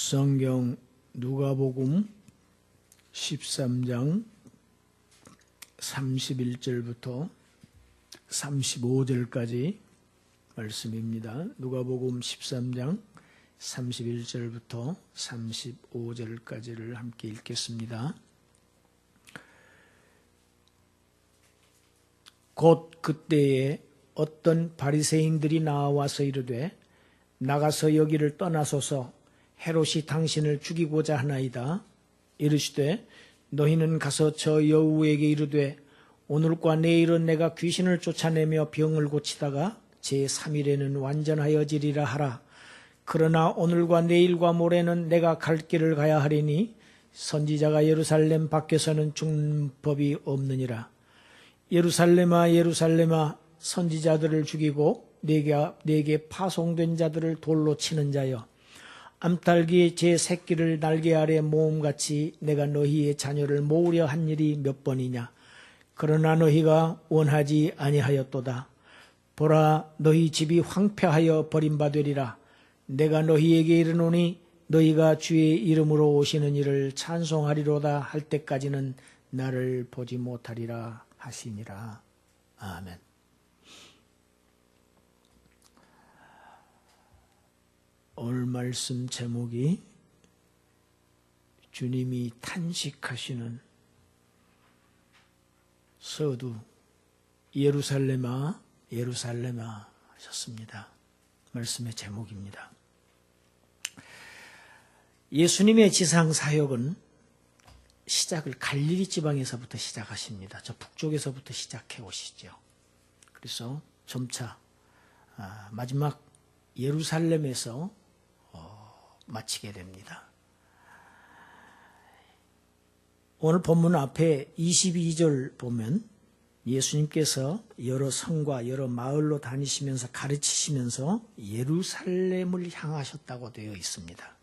성경 누가복음 13장 31절부터 35절까지 말씀입니다. 누가복음 13장 31절부터 35절까지를 함께 읽겠습니다. 곧 그때에 어떤 바리새인들이 나와서 이르되 나가서 여기를 떠나소서 헤롯이 당신을 죽이고자 하나이다. 이르시되 너희는 가서 저 여우에게 이르되 오늘과 내일은 내가 귀신을 쫓아내며 병을 고치다가 제3일에는 완전하여지리라 하라. 그러나 오늘과 내일과 모레는 내가 갈 길을 가야 하리니 선지자가 예루살렘 밖에서는 죽는 법이 없느니라. 예루살렘아 예루살렘아 선지자들을 죽이고 내게 파송된 자들을 돌로 치는 자여, 암탉이 제 새끼를 날개 아래 모음같이 내가 너희의 자녀를 모으려 한 일이 몇 번이냐. 그러나 너희가 원하지 아니하였도다. 보라, 너희 집이 황폐하여 버림받으리라. 내가 너희에게 이르노니 너희가 주의 이름으로 오시는 이를 찬송하리로다 할 때까지는 나를 보지 못하리라 하시니라. 아멘. 오늘 말씀 제목이 주님이 탄식하시는 서두 예루살렘아 예루살렘아 하셨습니다. 말씀의 제목입니다. 예수님의 지상 사역은 시작을 갈릴리 지방에서부터 시작하십니다. 저 북쪽에서부터 시작해 오시죠. 그래서 점차 마지막 예루살렘에서 마치게 됩니다. 오늘 본문 앞에 22절 보면 예수님께서 여러 성과 여러 마을로 다니시면서 가르치시면서 예루살렘을 향하셨다고 되어 있습니다.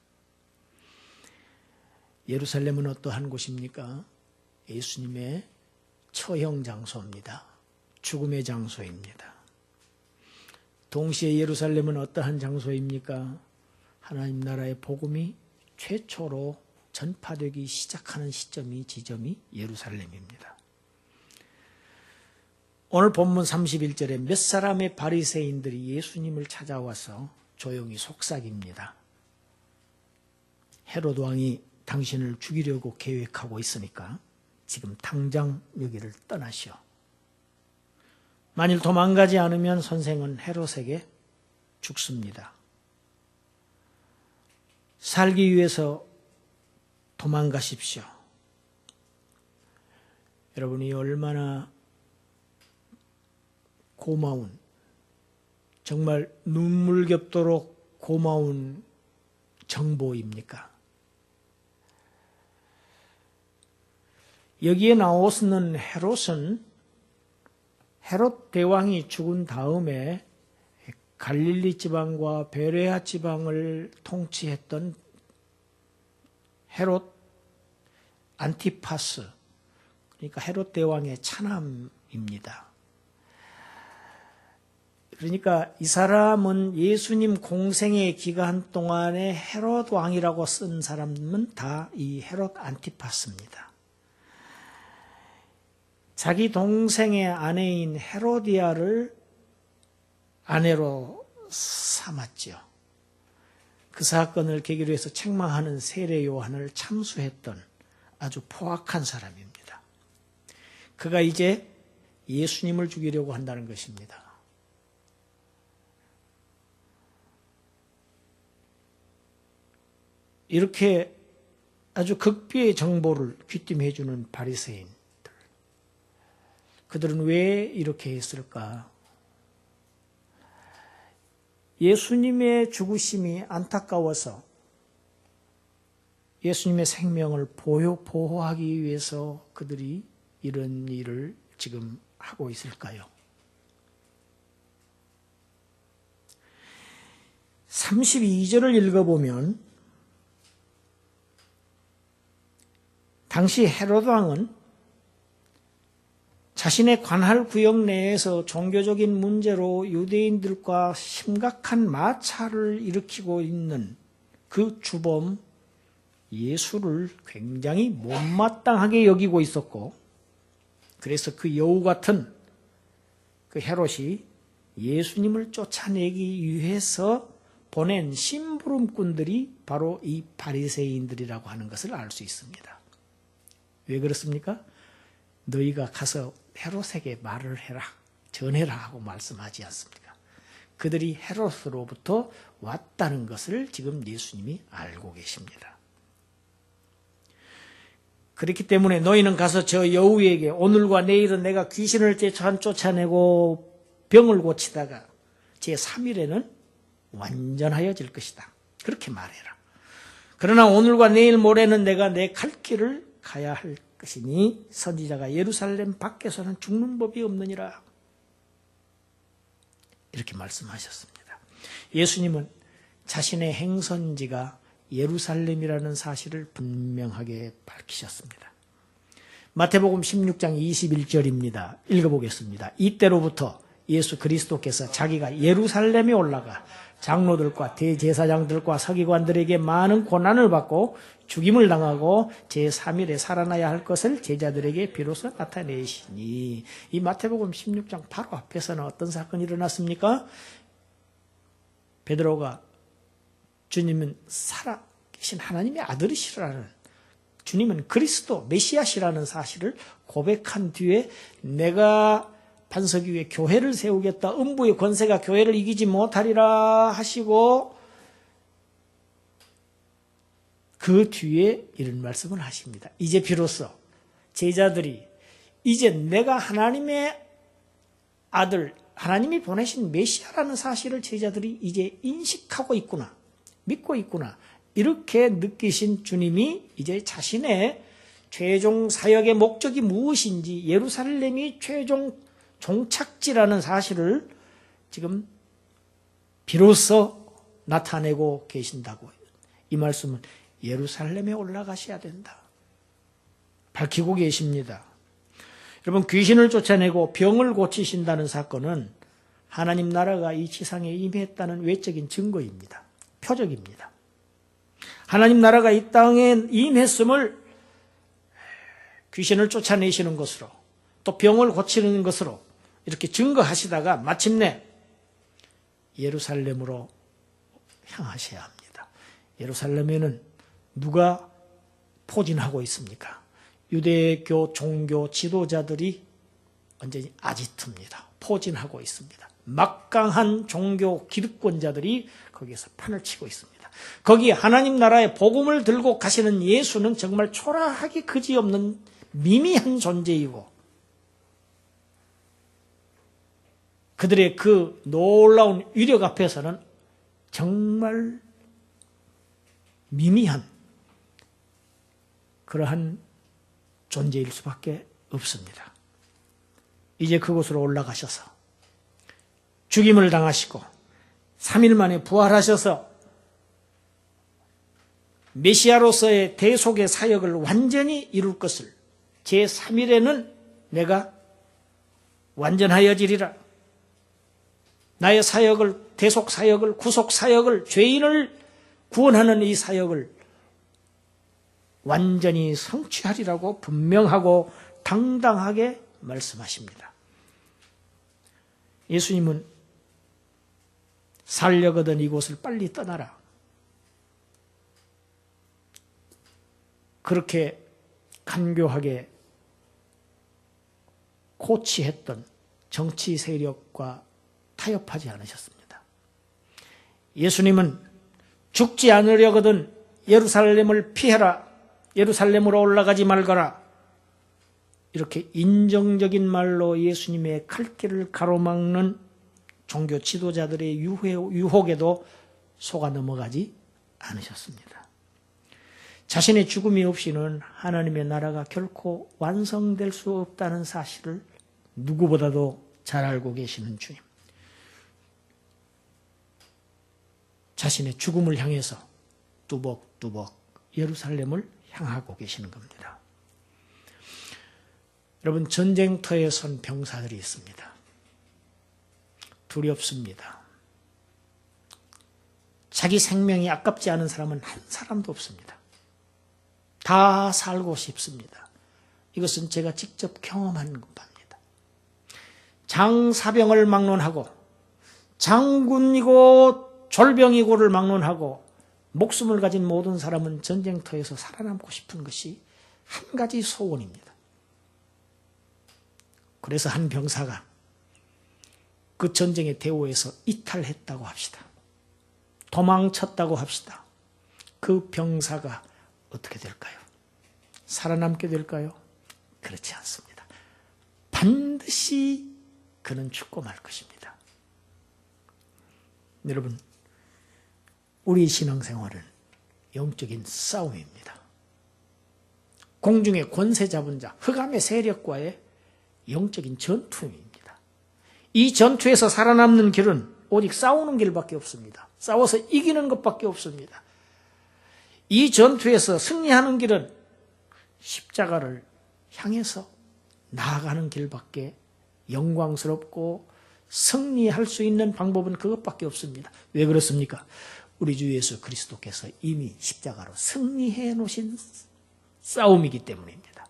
예루살렘은 어떠한 곳입니까? 예수님의 처형 장소입니다. 죽음의 장소입니다. 동시에 예루살렘은 어떠한 장소입니까? 하나님 나라의 복음이 최초로 전파되기 시작하는 지점이 예루살렘입니다. 오늘 본문 31절에 몇 사람의 바리새인들이 예수님을 찾아와서 조용히 속삭입니다. 헤롯 왕이 당신을 죽이려고 계획하고 있으니까 지금 당장 여기를 떠나시오. 만일 도망가지 않으면 선생은 헤롯에게 죽습니다. 살기 위해서 도망가십시오. 여러분이 얼마나 고마운, 정말 눈물겹도록 고마운 정보입니까? 여기에 나오는 헤롯은 헤롯 대왕이 죽은 다음에 갈릴리 지방과 베레아 지방을 통치했던 헤롯 안티파스, 그러니까 헤롯 대왕의 차남입니다. 그러니까 이 사람은 예수님 공생의 기간 동안에 헤롯 왕이라고 쓴 사람은 다 이 헤롯 안티파스입니다. 자기 동생의 아내인 헤로디아를 아내로 삼았지요. 그 사건을 계기로 해서 책망하는 세례 요한을 참수했던 아주 포악한 사람입니다. 그가 이제 예수님을 죽이려고 한다는 것입니다. 이렇게 아주 극비의 정보를 귀띔해 주는 바리새인들, 그들은 왜 이렇게 했을까? 예수님의 죽으심이 안타까워서 예수님의 생명을 보호하기 위해서 그들이 이런 일을 지금 하고 있을까요? 32절을 읽어보면 당시 헤롯 왕은 자신의 관할 구역 내에서 종교적인 문제로 유대인들과 심각한 마찰을 일으키고 있는 그 주범 예수를 굉장히 못마땅하게 여기고 있었고, 그래서 그 여우 같은 그 헤롯이 예수님을 쫓아내기 위해서 보낸 심부름꾼들이 바로 이 바리새인들이라고 하는 것을 알 수 있습니다. 왜 그렇습니까? 너희가 가서 헤롯에게 말을 해라, 전해라 하고 말씀하지 않습니까? 그들이 헤롯으로부터 왔다는 것을 지금 예수님이 알고 계십니다. 그렇기 때문에 너희는 가서 저 여우에게 오늘과 내일은 내가 귀신을 쫓아내고 병을 고치다가 제3일에는 완전하여질 것이다. 그렇게 말해라. 그러나 오늘과 내일 모레는 내가 내 갈 길을 가야 할 것이니 선지자가 예루살렘 밖에서는 죽는 법이 없느니라. 이렇게 말씀하셨습니다. 예수님은 자신의 행선지가 예루살렘이라는 사실을 분명하게 밝히셨습니다. 마태복음 16장 21절입니다. 읽어보겠습니다. 이때로부터 예수 그리스도께서 자기가 예루살렘에 올라가 장로들과 대제사장들과 서기관들에게 많은 고난을 받고 죽임을 당하고 제3일에 살아나야 할 것을 제자들에게 비로소 나타내시니, 이 마태복음 16장 바로 앞에서는 어떤 사건이 일어났습니까? 베드로가 주님은 살아계신 하나님의 아들이시라는, 주님은 그리스도 메시아시라는 사실을 고백한 뒤에 내가 반석 위에 교회를 세우겠다, 음부의 권세가 교회를 이기지 못하리라 하시고 그 뒤에 이런 말씀을 하십니다. 이제 비로소 제자들이 이제 내가 하나님의 아들, 하나님이 보내신 메시아라는 사실을 제자들이 이제 인식하고 있구나, 믿고 있구나, 이렇게 느끼신 주님이 이제 자신의 최종 사역의 목적이 무엇인지, 예루살렘이 최종 종착지라는 사실을 지금 비로소 나타내고 계신다고. 이 말씀은 예루살렘에 올라가셔야 된다, 밝히고 계십니다. 여러분, 귀신을 쫓아내고 병을 고치신다는 사건은 하나님 나라가 이 지상에 임했다는 외적인 증거입니다. 표적입니다. 하나님 나라가 이 땅에 임했음을 귀신을 쫓아내시는 것으로, 또 병을 고치는 것으로 이렇게 증거하시다가 마침내 예루살렘으로 향하셔야 합니다. 예루살렘에는 누가 포진하고 있습니까? 유대교 종교 지도자들이 완전히 아지트입니다. 포진하고 있습니다. 막강한 종교 기득권자들이 거기에서 판을 치고 있습니다. 거기 하나님 나라의 복음을 들고 가시는 예수는 정말 초라하기 그지없는 미미한 존재이고, 그들의 그 놀라운 위력 앞에서는 정말 미미한 그러한 존재일 수밖에 없습니다. 이제 그곳으로 올라가셔서 죽임을 당하시고 3일 만에 부활하셔서 메시아로서의 대속의 사역을 완전히 이룰 것을 제3일에는 내가 완전하여지리라. 나의 사역을, 대속 사역을, 구속 사역을, 죄인을 구원하는 이 사역을 완전히 성취하리라고 분명하고 당당하게 말씀하십니다. 예수님은 살려거든 이곳을 빨리 떠나라, 그렇게 간교하게 코치했던 정치 세력과 타협하지 않으셨습니다. 예수님은 죽지 않으려거든 예루살렘을 피해라, 예루살렘으로 올라가지 말거라, 이렇게 인정적인 말로 예수님의 갈 길을 가로막는 종교 지도자들의 유혹에도 속아 넘어가지 않으셨습니다. 자신의 죽음이 없이는 하나님의 나라가 결코 완성될 수 없다는 사실을 누구보다도 잘 알고 계시는 주님, 자신의 죽음을 향해서 뚜벅뚜벅 예루살렘을 향하고 계시는 겁니다. 여러분, 전쟁터에 선 병사들이 있습니다. 두렵습니다. 자기 생명이 아깝지 않은 사람은 한 사람도 없습니다. 다 살고 싶습니다. 이것은 제가 직접 경험한 바입니다. 장사병을 막론하고 장군이고 졸병이고를 막론하고 목숨을 가진 모든 사람은 전쟁터에서 살아남고 싶은 것이 한 가지 소원입니다. 그래서 한 병사가 그 전쟁의 대우에서 이탈했다고 합시다. 도망쳤다고 합시다. 그 병사가 어떻게 될까요? 살아남게 될까요? 그렇지 않습니다. 반드시 그는 죽고 말 것입니다. 여러분, 우리 신앙생활은 영적인 싸움입니다. 공중의 권세 잡은 자, 흑암의 세력과의 영적인 전투입니다. 이 전투에서 살아남는 길은 오직 싸우는 길밖에 없습니다. 싸워서 이기는 것밖에 없습니다. 이 전투에서 승리하는 길은 십자가를 향해서 나아가는 길밖에 영광스럽고 승리할 수 있는 방법은 그것밖에 없습니다. 왜 그렇습니까? 우리 주 예수 그리스도께서 이미 십자가로 승리해 놓으신 싸움이기 때문입니다.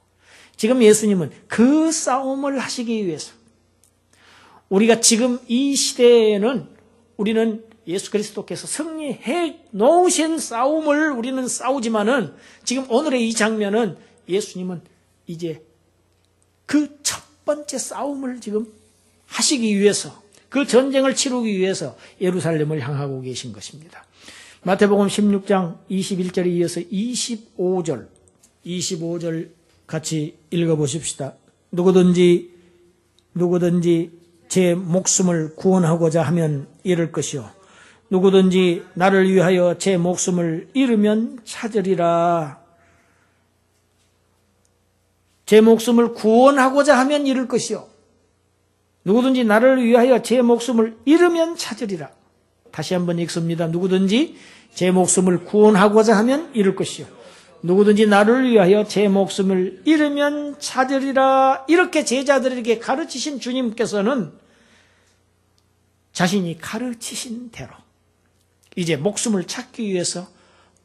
지금 예수님은 그 싸움을 하시기 위해서 우리가 지금 이 시대에는 우리는 예수 그리스도께서 승리해 놓으신 싸움을 우리는 싸우지만은 지금 오늘의 이 장면은 예수님은 이제 그 첫 번째 싸움을 지금 하시기 위해서 그 전쟁을 치르기 위해서 예루살렘을 향하고 계신 것입니다. 마태복음 16장 21절에 이어서 25절 같이 읽어보십시다. 누구든지 제 목숨을 구원하고자 하면 잃을 것이요 누구든지 나를 위하여 제 목숨을 잃으면 찾으리라. 제 목숨을 구원하고자 하면 잃을 것이요 누구든지 나를 위하여 제 목숨을 잃으면 찾으리라. 다시 한번 읽습니다. 누구든지 제 목숨을 구원하고자 하면 잃을 것이요 누구든지 나를 위하여 제 목숨을 잃으면 찾으리라. 이렇게 제자들에게 가르치신 주님께서는 자신이 가르치신 대로 이제 목숨을 찾기 위해서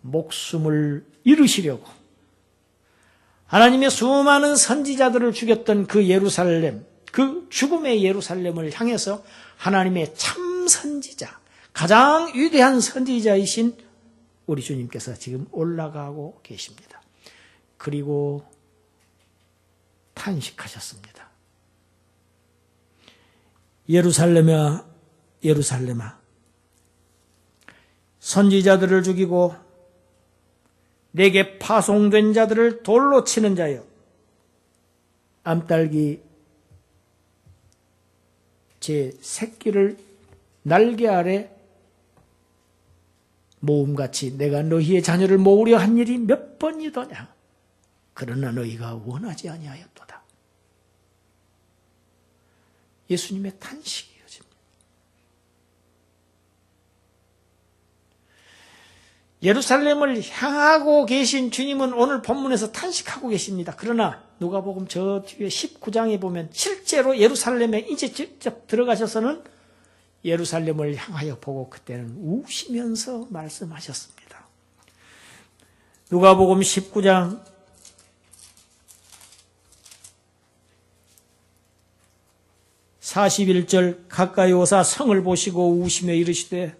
목숨을 잃으시려고 하나님의 수많은 선지자들을 죽였던 그 예루살렘, 그 죽음의 예루살렘을 향해서 하나님의 참 선지자, 가장 위대한 선지자이신 우리 주님께서 지금 올라가고 계십니다. 그리고 탄식하셨습니다. 예루살렘아, 예루살렘아, 선지자들을 죽이고 내게 파송된 자들을 돌로 치는 자여, 암딸기 제 새끼를 날개 아래 모음같이 내가 너희의 자녀를 모으려 한 일이 몇 번이더냐. 그러나 너희가 원하지 아니하였도다. 예수님의 탄식이 이어집니다. 예루살렘을 향하고 계신 주님은 오늘 본문에서 탄식하고 계십니다. 그러나 누가복음 저 뒤에 19장에 보면 실제로 예루살렘에 이제 직접 들어가셔서는 예루살렘을 향하여 보고 그때는 우시면서 말씀하셨습니다. 누가복음 19장 41절 가까이 오사 성을 보시고 우시며 이르시되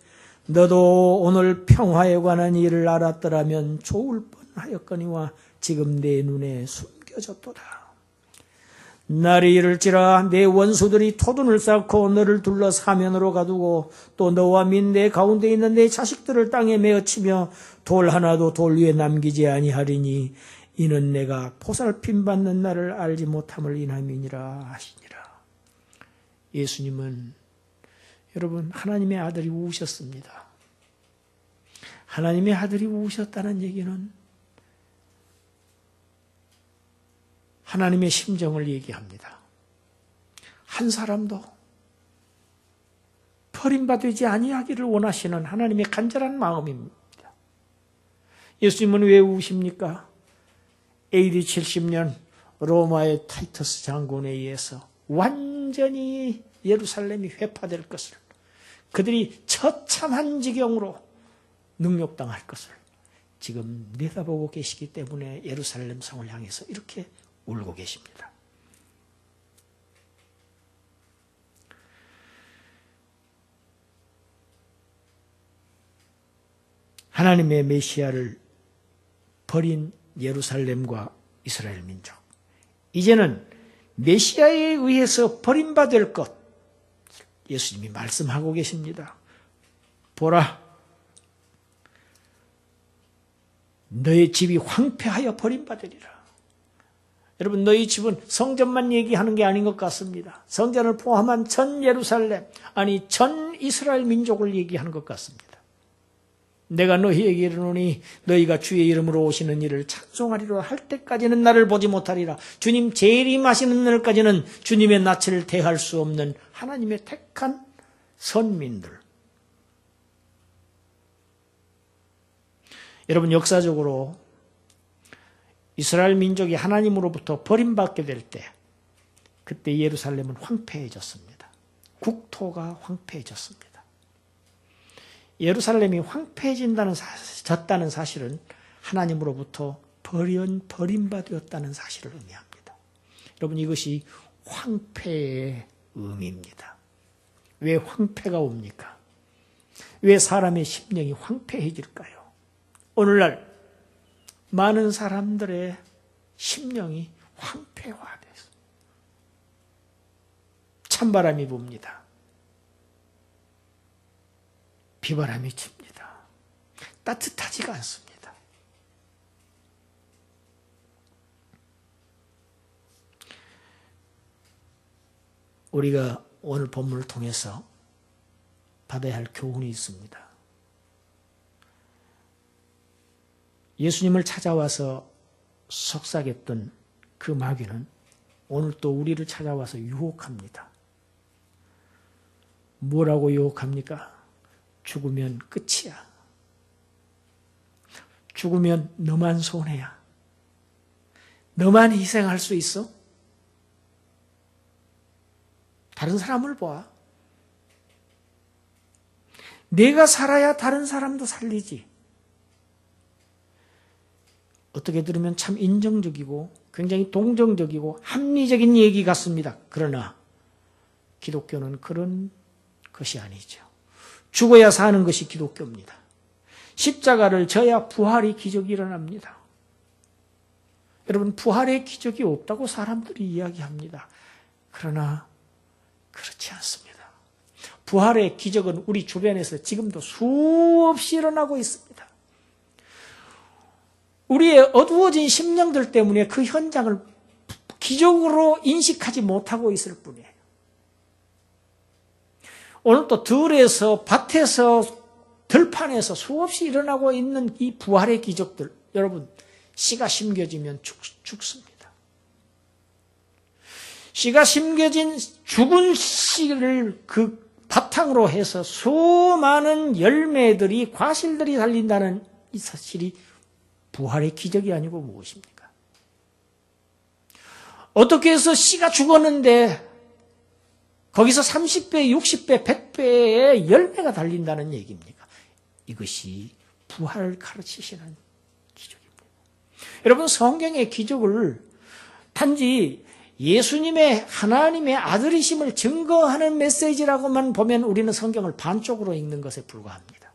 너도 오늘 평화에 관한 일을 알았더라면 좋을 뻔하였거니와 지금 내 눈에 숨겨졌도다. 날이 이를지라 내 원수들이 토둔을 쌓고 너를 둘러 사면으로 가두고 또 너와 및 내 가운데 있는 내 자식들을 땅에 메어치며 돌 하나도 돌 위에 남기지 아니하리니 이는 내가 보살핌 받는 날을 알지 못함을 인함이니라 하시니라. 예수님은 여러분 하나님의 아들이 우셨습니다. 하나님의 아들이 우셨다는 얘기는 하나님의 심정을 얘기합니다. 한 사람도 버림받지 아니하기를 원하시는 하나님의 간절한 마음입니다. 예수님은 왜 우십니까? AD 70년 로마의 타이터스 장군에 의해서 완전히 예루살렘이 회파될 것을, 그들이 처참한 지경으로 능욕당할 것을 지금 내다보고 계시기 때문에 예루살렘 성을 향해서 이렇게 울고 계십니다. 하나님의 메시아를 버린 예루살렘과 이스라엘 민족. 이제는 메시아에 의해서 버림받을 것. 예수님이 말씀하고 계십니다. 보라, 너의 집이 황폐하여 버림받으리라. 여러분, 너희 집은 성전만 얘기하는 게 아닌 것 같습니다. 성전을 포함한 전 예루살렘, 아니 전 이스라엘 민족을 얘기하는 것 같습니다. 내가 너희에게 이르노니 너희가 주의 이름으로 오시는 이를 찬송하리라 할 때까지는 나를 보지 못하리라. 주님 재림하시는 날까지는 주님의 낯을 대할 수 없는 하나님의 택한 선민들. 여러분, 역사적으로 이스라엘 민족이 하나님으로부터 버림받게 될 때, 그때 예루살렘은 황폐해졌습니다. 국토가 황폐해졌습니다. 예루살렘이 황폐해졌다는 사실은 하나님으로부터 버림받았다는 사실을 의미합니다. 여러분, 이것이 황폐의 의미입니다. 왜 황폐가 옵니까? 왜 사람의 심령이 황폐해질까요? 오늘날 많은 사람들의 심령이 황폐화돼서 찬바람이 붑니다. 비바람이 칩니다. 따뜻하지가 않습니다. 우리가 오늘 본문을 통해서 받아야 할 교훈이 있습니다. 예수님을 찾아와서 속삭였던 그 마귀는 오늘 또 우리를 찾아와서 유혹합니다. 뭐라고 유혹합니까? 죽으면 끝이야. 죽으면 너만 손해야. 너만 희생할 수 있어? 다른 사람을 봐. 내가 살아야 다른 사람도 살리지. 어떻게 들으면 참 인정적이고 굉장히 동정적이고 합리적인 얘기 같습니다. 그러나 기독교는 그런 것이 아니죠. 죽어야 사는 것이 기독교입니다. 십자가를 져야 부활의 기적이 일어납니다. 여러분, 부활의 기적이 없다고 사람들이 이야기합니다. 그러나 그렇지 않습니다. 부활의 기적은 우리 주변에서 지금도 수없이 일어나고 있습니다. 우리의 어두워진 심령들 때문에 그 현장을 기적으로 인식하지 못하고 있을 뿐이에요. 오늘 또 들에서, 밭에서, 들판에서 수없이 일어나고 있는 이 부활의 기적들, 여러분, 씨가 심겨지면 죽습니다. 씨가 심겨진 죽은 씨를 그 바탕으로 해서 수많은 열매들이, 과실들이 달린다는 이 사실이 부활의 기적이 아니고 무엇입니까? 어떻게 해서 씨가 죽었는데 거기서 30배, 60배, 100배의 열매가 달린다는 얘기입니까? 이것이 부활을 가르치시는 기적입니다. 여러분, 성경의 기적을 단지 예수님의 하나님의 아들이심을 증거하는 메시지라고만 보면 우리는 성경을 반쪽으로 읽는 것에 불과합니다.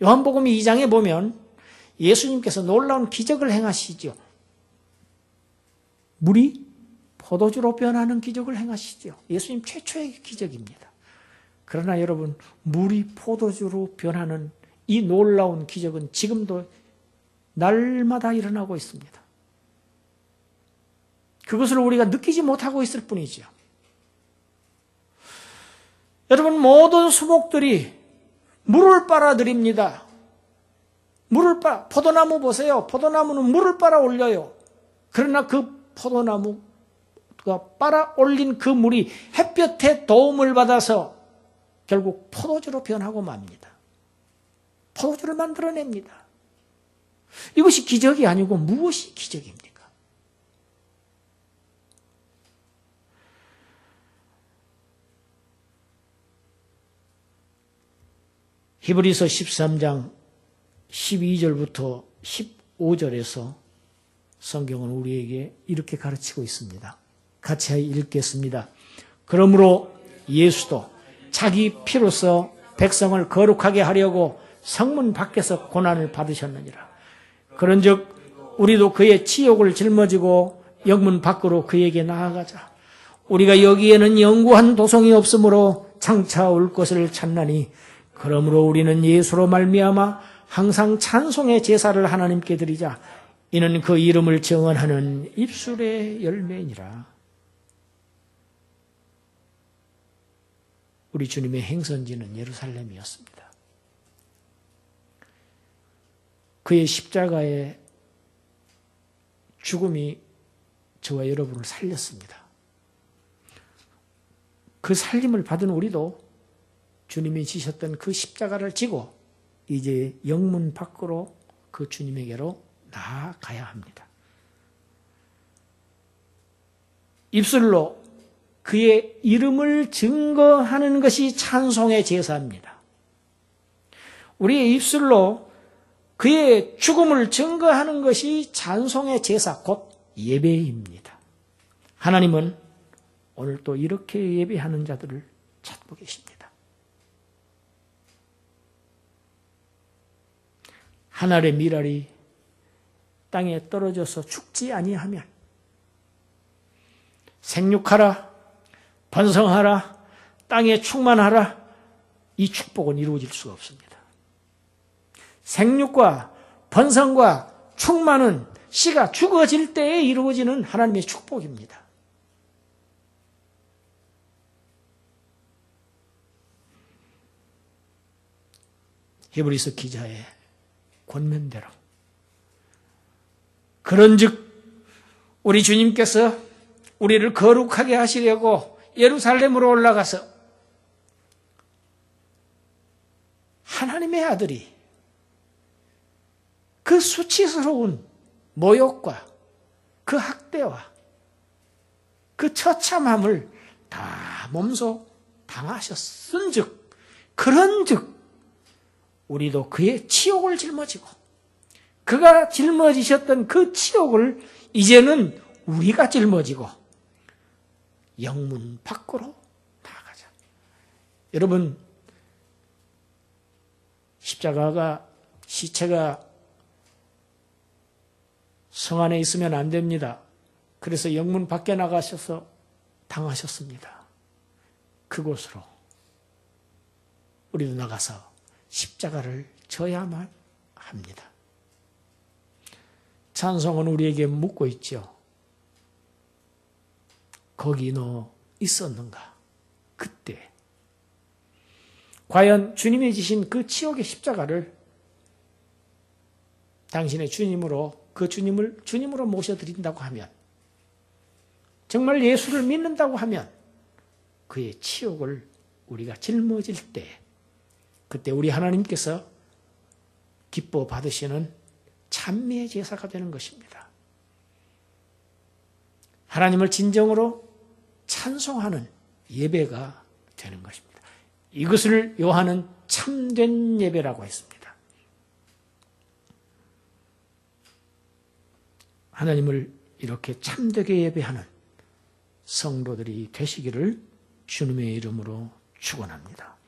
요한복음 2장에 보면 예수님께서 놀라운 기적을 행하시죠. 물이 포도주로 변하는 기적을 행하시죠. 예수님 최초의 기적입니다. 그러나 여러분, 물이 포도주로 변하는 이 놀라운 기적은 지금도 날마다 일어나고 있습니다. 그것을 우리가 느끼지 못하고 있을 뿐이죠. 여러분, 모든 수목들이 물을 빨아들입니다. 포도나무 보세요. 포도나무는 물을 빨아 올려요. 그러나 그 포도나무가 빨아 올린 그 물이 햇볕의 도움을 받아서 결국 포도주로 변하고 맙니다. 포도주를 만들어냅니다. 이것이 기적이 아니고 무엇이 기적입니까? 히브리서 13장 12절부터 15절에서 성경은 우리에게 이렇게 가르치고 있습니다. 같이 읽겠습니다. 그러므로 예수도 자기 피로써 백성을 거룩하게 하려고 성문 밖에서 고난을 받으셨느니라. 그런즉 우리도 그의 치욕을 짊어지고 영문 밖으로 그에게 나아가자. 우리가 여기에는 영구한 도성이 없으므로 장차 올 것을 찾나니 그러므로 우리는 예수로 말미암아 항상 찬송의 제사를 하나님께 드리자. 이는 그 이름을 정언하는 입술의 열매니라. 우리 주님의 행선지는 예루살렘이었습니다. 그의 십자가의 죽음이 저와 여러분을 살렸습니다. 그 살림을 받은 우리도 주님이 지셨던 그 십자가를 지고 이제 영문 밖으로 그 주님에게로 나아가야 합니다. 입술로 그의 이름을 증거하는 것이 찬송의 제사입니다. 우리의 입술로 그의 죽음을 증거하는 것이 찬송의 제사, 곧 예배입니다. 하나님은 오늘 또 이렇게 예배하는 자들을 찾고 계십니다. 하늘의 밀알이 땅에 떨어져서 죽지 아니하면 생육하라, 번성하라, 땅에 충만하라, 이 축복은 이루어질 수가 없습니다. 생육과 번성과 충만은 씨가 죽어질 때에 이루어지는 하나님의 축복입니다. 히브리서 기자의 권면대로 그런즉 우리 주님께서 우리를 거룩하게 하시려고 예루살렘으로 올라가서 하나님의 아들이 그 수치스러운 모욕과 그 학대와 그 처참함을 다 몸소 당하셨은즉 그런즉 우리도 그의 치욕을 짊어지고 그가 짊어지셨던 그 치욕을 이제는 우리가 짊어지고 영문 밖으로 나아가자. 여러분, 십자가가 시체가 성 안에 있으면 안 됩니다. 그래서 영문 밖에 나가셔서 당하셨습니다. 그곳으로 우리도 나가서 십자가를 져야만 합니다. 찬송은 우리에게 묻고 있죠. 거기 너 있었는가? 그때. 과연 주님이 지신 그 치욕의 십자가를 당신의 주님으로 그 주님을 주님으로 모셔드린다고 하면, 정말 예수를 믿는다고 하면 그의 치욕을 우리가 짊어질 때, 그때 우리 하나님께서 기뻐 받으시는 찬미의 제사가 되는 것입니다. 하나님을 진정으로 찬송하는 예배가 되는 것입니다. 이것을 요한은 참된 예배라고 했습니다. 하나님을 이렇게 참되게 예배하는 성도들이 되시기를 주님의 이름으로 축원합니다.